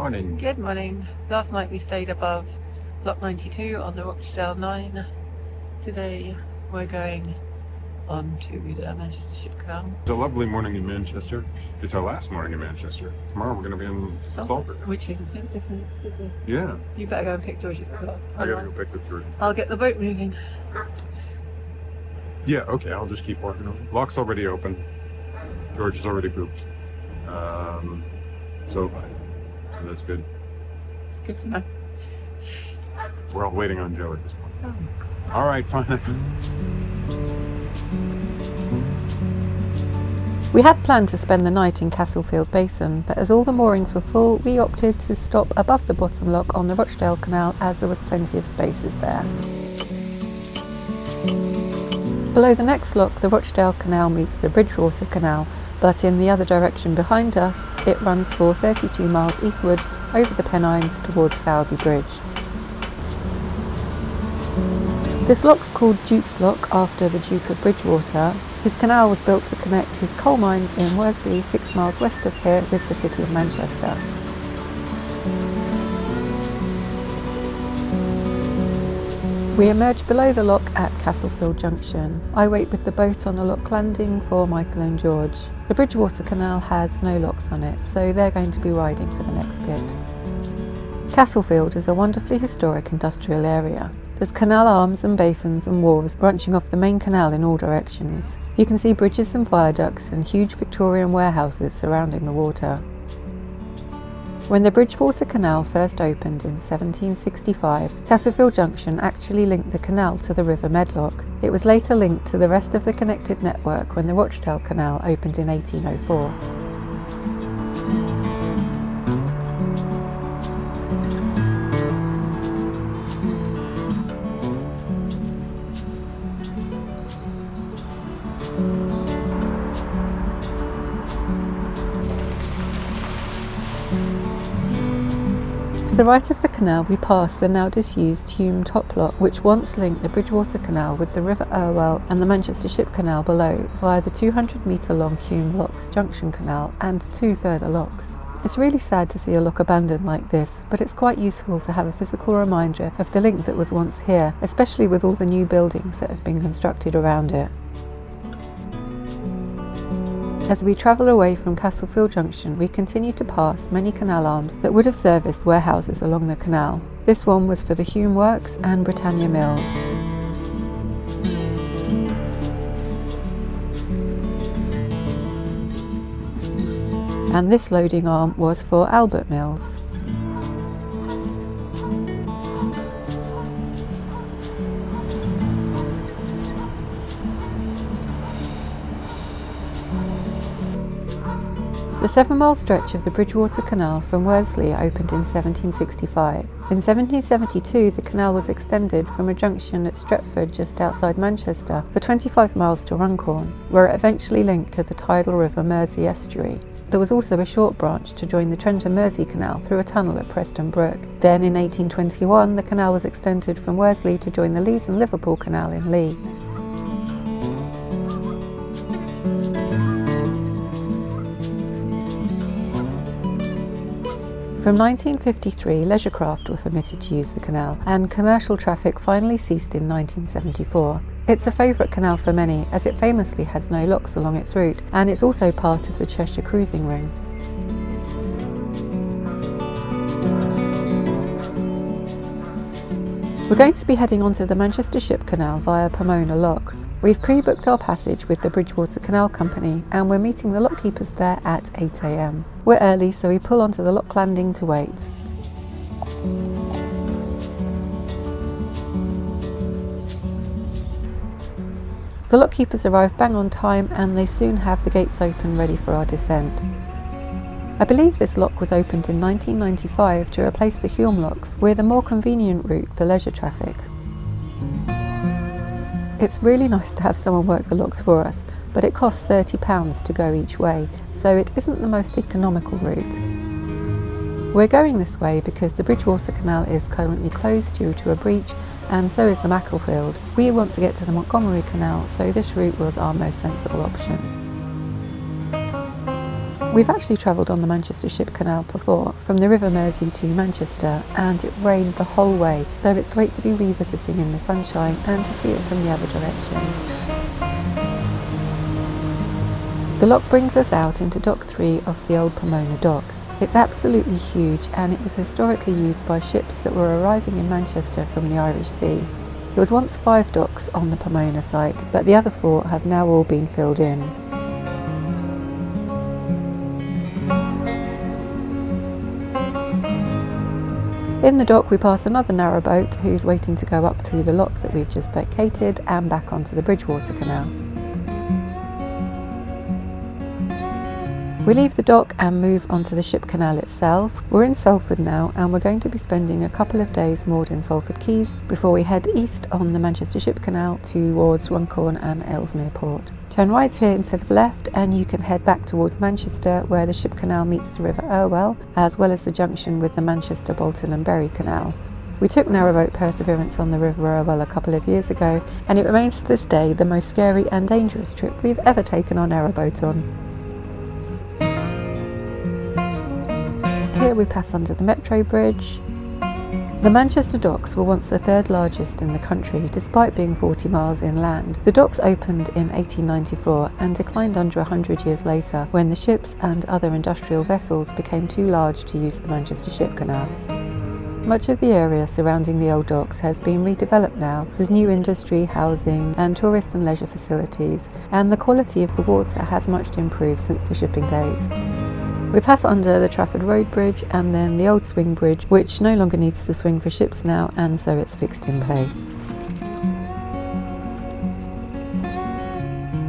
Morning. Good morning. Last night we stayed above Lock 92 on the Rochdale 9. Today we're going on to the Manchester Ship Canal. It's a lovely morning in Manchester. It's our last morning in Manchester. Tomorrow we're going to be in Salford. Which is a different city. Yeah. You better go and pick George's car. I gotta go pick up George's. I'll get the boat moving. Yeah, okay, I'll just keep walking over. Lock's already open. George has already pooped. So that's good. Good to know. We're all waiting on Joe at this point. Oh, All right, fine. We had planned to spend the night in Castlefield Basin, but as all the moorings were full, we opted to stop above the bottom lock on the Rochdale Canal as there was plenty of spaces there. Below the next lock, the Rochdale Canal meets the Bridgewater Canal, but in the other direction behind us, it runs for 32 miles eastward over the Pennines towards Sowerby Bridge. This lock's called Duke's Lock after the Duke of Bridgewater. His canal was built to connect his coal mines in Worsley, 6 miles west of here, with the city of Manchester. We emerge below the lock at Castlefield Junction. I wait with the boat on the lock landing for Michael and George. The Bridgewater Canal has no locks on it, so they're going to be riding for the next bit. Castlefield is a wonderfully historic industrial area. There's canal arms and basins and wharves branching off the main canal in all directions. You can see bridges and viaducts and huge Victorian warehouses surrounding the water. When the Bridgewater Canal first opened in 1765, Castlefield Junction actually linked the canal to the River Medlock. It was later linked to the rest of the connected network when the Rochdale Canal opened in 1804. To the right of the canal we pass the now disused Hume Top Lock, which once linked the Bridgewater Canal with the River Irwell and the Manchester Ship Canal below via the 200-metre long Hume Locks Junction Canal and 2 further locks. It's really sad to see a lock abandoned like this, but it's quite useful to have a physical reminder of the link that was once here, especially with all the new buildings that have been constructed around it. As we travel away from Castlefield Junction, we continue to pass many canal arms that would have serviced warehouses along the canal. This one was for the Hume Works and Britannia Mills. And this loading arm was for Albert Mills. The 7-mile stretch of the Bridgewater Canal from Worsley opened in 1765. In 1772, the canal was extended from a junction at Stretford just outside Manchester for 25 miles to Runcorn, where it eventually linked to the tidal River Mersey estuary. There was also a short branch to join the Trent and Mersey Canal through a tunnel at Preston Brook. Then in 1821, the canal was extended from Worsley to join the Leeds and Liverpool Canal in Lee. From 1953, leisure craft were permitted to use the canal, and commercial traffic finally ceased in 1974. It's a favourite canal for many, as it famously has no locks along its route, and it's also part of the Cheshire Cruising Ring. We're going to be heading onto the Manchester Ship Canal via Pomona Lock. We've pre-booked our passage with the Bridgewater Canal Company, and we're meeting the lock keepers there at 8 a.m. We're early, so we pull onto the lock landing to wait. The lock keepers arrive bang on time, and they soon have the gates open ready for our descent. I believe this lock was opened in 1995 to replace the Hume locks with a more convenient route for leisure traffic. It's really nice to have someone work the locks for us, but it costs £30 to go each way, so it isn't the most economical route. We're going this way because the Bridgewater Canal is currently closed due to a breach, and so is the Macclesfield. We want to get to the Montgomery Canal, so this route was our most sensible option. We've actually travelled on the Manchester Ship Canal before, from the River Mersey to Manchester, and it rained the whole way, so it's great to be revisiting in the sunshine and to see it from the other direction. The lock brings us out into Dock 3 of the old Pomona docks. It's absolutely huge, and it was historically used by ships that were arriving in Manchester from the Irish Sea. There was once 5 docks on the Pomona site, but the other 4 have now all been filled in. In the dock we pass another narrowboat who's waiting to go up through the lock that we've just vacated and back onto the Bridgewater Canal. We leave the dock and move onto the ship canal itself. We're in Salford now, and we're going to be spending a couple of days moored in Salford Quays before we head east on the Manchester Ship Canal towards Runcorn and Ellesmere Port. Turn right here instead of left, and you can head back towards Manchester where the ship canal meets the River Irwell, as well as the junction with the Manchester, Bolton and Bury Canal. We took Narrowboat Perseverance on the River Irwell a couple of years ago, and it remains to this day the most scary and dangerous trip we've ever taken our narrowboat on. Here we pass under the Metro Bridge. The Manchester docks were once the 3rd largest in the country, despite being 40 miles inland. The docks opened in 1894 and declined under 100 years later when the ships and other industrial vessels became too large to use the Manchester Ship Canal. Much of the area surrounding the old docks has been redeveloped now. There's new industry, housing and tourist and leisure facilities, and the quality of the water has much improved since the shipping days. We pass under the Trafford Road Bridge and then the old swing bridge, which no longer needs to swing for ships now, and so it's fixed in place.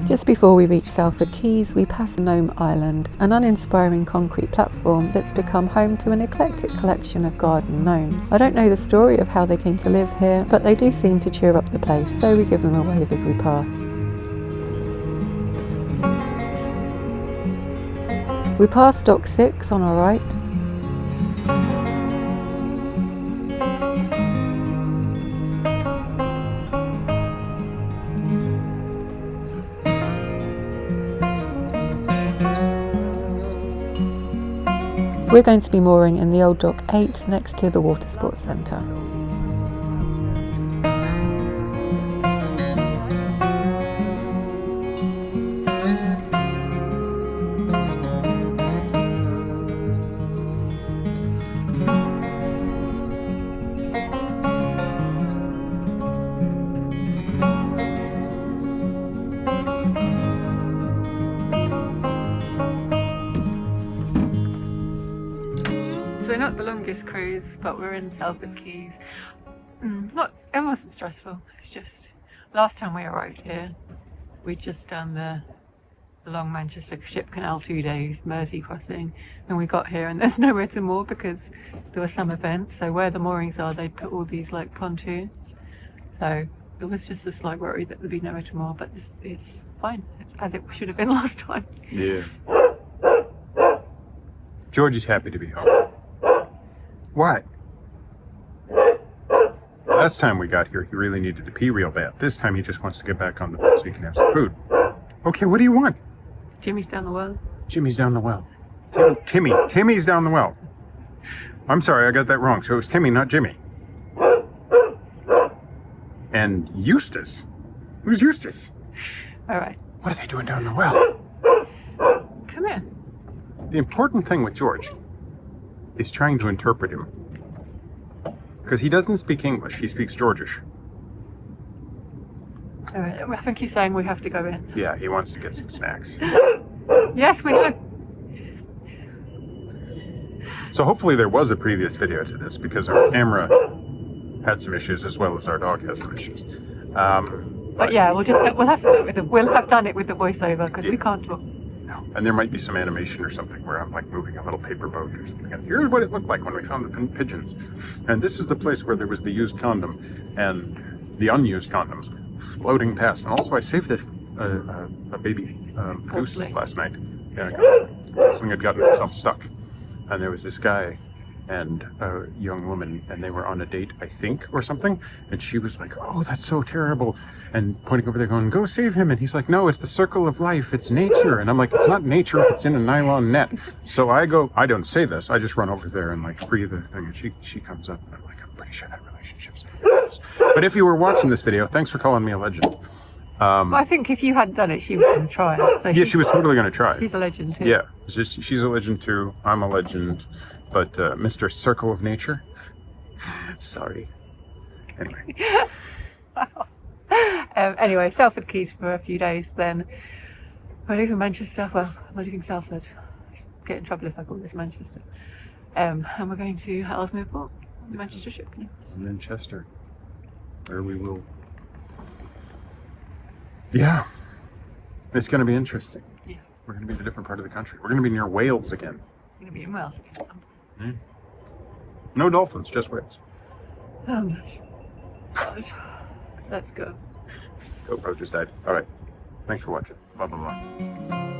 Just before we reach Salford Quays, we pass Gnome Island, an uninspiring concrete platform that's become home to an eclectic collection of garden gnomes. I don't know the story of how they came to live here, but they do seem to cheer up the place, so we give them a wave as we pass. We pass Dock 6 on our right. We're going to be mooring in the old Dock 8 next to the Water Sports Centre. So not the longest cruise, but we're in Salford Quays. It wasn't stressful. It's just last time we arrived here, we'd just done the long Manchester Ship Canal 2-day Mersey crossing, and we got here and there's nowhere to moor because there was some event. So where the moorings are, they put all these like pontoons. So it was just a slight worry that there'd be nowhere to moor, but it's fine, as it should have been last time. Yeah. George is happy to be home. What? Last time we got here, he really needed to pee real bad. This time he just wants to get back on the boat so he can have some food. Okay, what do you want? Jimmy's down the well. Jimmy's down the well. Timmy's down the well. I'm sorry, I got that wrong. So it was Timmy, not Jimmy. And Eustace? Who's Eustace? All right. What are they doing down the well? Come here. The important thing with George is trying to interpret him. Because he doesn't speak English, he speaks Georgish. All right. I think he's saying we have to go in. Yeah, he wants to get some snacks. Yes, we know. So hopefully there was a previous video to this, because our camera had some issues as well as our dog has some issues. But yeah, we'll have to do it with we'll have done it with the voiceover because we can't talk. No, and there might be some animation or something where I'm like moving a little paper boat or something. And here's what it looked like when we found the pigeons. And this is the place where there was the used condom and the unused condoms floating past. And also I saved a baby goose last night. Yeah, this thing had gotten itself stuck. And there was this guy, and a young woman, and they were on a date, I think, or something. And she was like, "Oh, that's so terrible," and pointing over there, going, "Go save him." And he's like, "No, it's the circle of life. It's nature." And I'm like, "It's not nature if it's in a nylon net." So I don't say this. I just run over there and like free the thing. And she comes up, and I'm like, "I'm pretty sure that relationship's." But if you were watching this video, thanks for calling me a legend. Well, I think if you hadn't done it, she was going to try it. So Yeah, she was totally going to try. She's a legend too. Yeah, she's a legend too. I'm a legend. But Mr. Circle of Nature, sorry. Anyway. Anyway, Salford Quays for a few days, then we're leaving Manchester. Well, we're leaving Salford. I get in trouble if I call this Manchester. And we're going to Ellesmere Port, Manchester Ship Canal. Manchester, where we will. Yeah, it's going to be interesting. Yeah. We're going to be in a different part of the country. We're going to be near Wales again. We're going to be in Wales. No dolphins, just whales. God. Let's go. GoPro just died. All right. Thanks for watching. Blah, blah, blah.